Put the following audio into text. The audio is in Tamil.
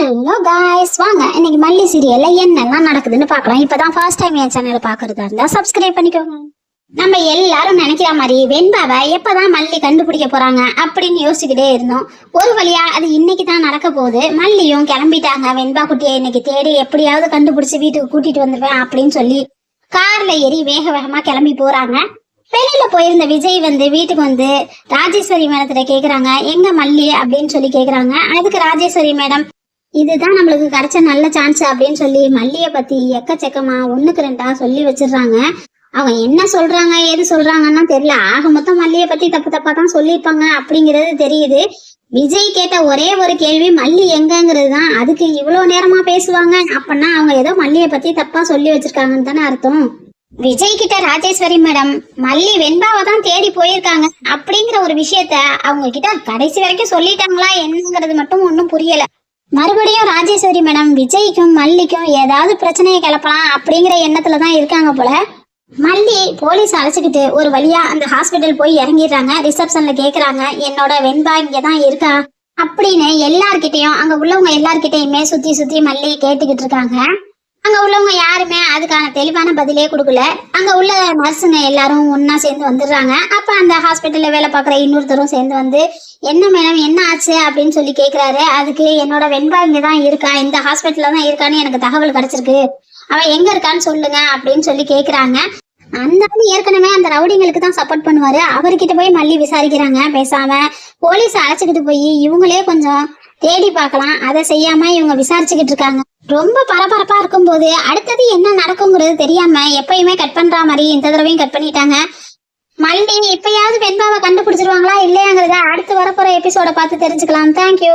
ஹலோ காய்ஸ், வாங்க இன்னைக்கு மல்லி சீரியல்ல என்னெல்லாம் நடக்குதுன்னு பார்க்கலாம். இப்பதான் ஃபர்ஸ்ட் டைம் என் சேனல் பாக்குறதா இருந்தா சப்ஸ்கிரைப் பண்ணிக்கோங்க. நம்ம எல்லாரும் நினைக்கிற மாதிரி வெண்பாவை எப்பதான் மல்லி கண்டுபிடிக்க போறாங்க அப்படின்னு யோசிச்சுக்கிட்டே இருந்தோம். ஒரு வழியா அது இன்னைக்கு தான் நடக்க போகுது. மல்லியும் கிளம்பிட்டாங்க. வெண்பா குட்டியை இன்னைக்கு தேடி எப்படியாவது கண்டுபிடிச்சு வீட்டுக்கு கூட்டிட்டு வந்துருவேன் அப்படின்னு சொல்லி கார்ல ஏறி வேக வேகமா கிளம்பி போறாங்க. வெளியில போயிருந்த விஜய் வீட்டுக்கு வந்து ராஜேஸ்வரி மேடத்திட்ட கேக்குறாங்க, எங்க மல்லி அப்படின்னு சொல்லி கேக்குறாங்க. அதுக்கு ராஜேஸ்வரி மேடம், இதுதான் நம்மளுக்கு கிடைச்ச நல்ல சான்ஸ் அப்படின்னு சொல்லி மல்லிய பத்தி எக்கச்சக்கமா 1க்கு 2 சொல்லி வச்சிடுறாங்க. அவங்க என்ன சொல்றாங்க ஏது சொல்றாங்கன்னா தெரியல. ஆக மொத்தம் மல்லிய பத்தி தப்பு தப்பா தான் சொல்லியிருப்பாங்க அப்படிங்கிறது தெரியுது. விஜய் கேட்ட ஒரே ஒரு கேள்வி மல்லி எங்கங்கிறது தான். அதுக்கு இவ்வளவு நேரமா பேசுவாங்க அப்படின்னா அவங்க ஏதோ மல்லிய பத்தி தப்பா சொல்லி வச்சிருக்காங்கன்னு தானே அர்த்தம். விஜய் கிட்ட ராஜேஸ்வரி மேடம் மல்லி வெண்பாவை தான் தேடி போயிருக்காங்க அப்படிங்கிற ஒரு விஷயத்த அவங்க கிட்ட கடைசி வரைக்கும் சொல்லிட்டாங்களா என்னங்கிறது மட்டும் ஒன்னும் புரியல. மறுபடியும் ராஜேஸ்வரி மேடம் விஜய்க்கும் மல்லிக்கும் ஏதாவது பிரச்சனையை கிளப்பலாம் அப்படிங்கிற எண்ணத்துலதான் இருக்காங்க போல. மல்லி போலீஸ் அழைச்சிக்கிட்டு ஒரு வழியா அந்த ஹாஸ்பிட்டல் போய் இறங்கிடுறாங்க. ரிசப்ஷன்ல கேக்குறாங்க, என்னோட வெண்பா இங்கதான் இருக்கா அப்படின்னு எல்லார்கிட்டையும் அங்க உள்ளவங்க எல்லார்கிட்டையுமே சுத்தி சுத்தி மல்லி கேட்டுக்கிட்டு இருக்காங்க. அங்க உள்ளவங்க யாருமே அதுக்கான தெளிவான பதிலே கொடுக்கல. அங்க உள்ள நர்ஸுங்க எல்லாரும் ஒன்னா சேர்ந்து வந்துடுறாங்க. அப்ப அந்த ஹாஸ்பிட்டல்ல வேலை பார்க்குற இன்னொருத்தரும் சேர்ந்து வந்து, என்ன மேடம் என்ன ஆச்சு அப்படின்னு சொல்லி கேக்குறாரு. அதுக்கு என்னோட வெண்பா இங்கதான் இருக்கா, இந்த ஹாஸ்பிட்டல்ல தான் இருக்கான்னு எனக்கு தகவல் கிடைச்சிருக்கு, அவன் எங்க இருக்கான்னு சொல்லுங்க அப்படின்னு சொல்லி கேக்குறாங்க. அந்த ஏற்கனவே அந்த ரவுடிங்களுக்கு தான் சப்போர்ட் பண்ணுவாரு. அவர்கிட்ட போய் மல்லி விசாரிக்கிறாங்க. பேசாம போலீஸ் அழைச்சிக்கிட்டு போய் இவங்களே கொஞ்சம் தேடி பார்க்கலாம், அதை செய்யாம இவங்க விசாரிச்சுக்கிட்டு இருக்காங்க. ரொம்ப பரபரப்பா இருக்கும் போது அடுத்தது என்ன நடக்குங்கிறது தெரியாம எப்பயுமே கட் பண்ற மாதிரி இந்த தடவையும் கட் பண்ணிட்டாங்க. மல்லி இப்பயாவது வெண்பாவை கண்டுபிடிச்சிருவாங்களா இல்லையாங்கிறத அடுத்து வரப்போற எபிசோட பார்த்து தெரிஞ்சுக்கலாம். தேங்க்யூ.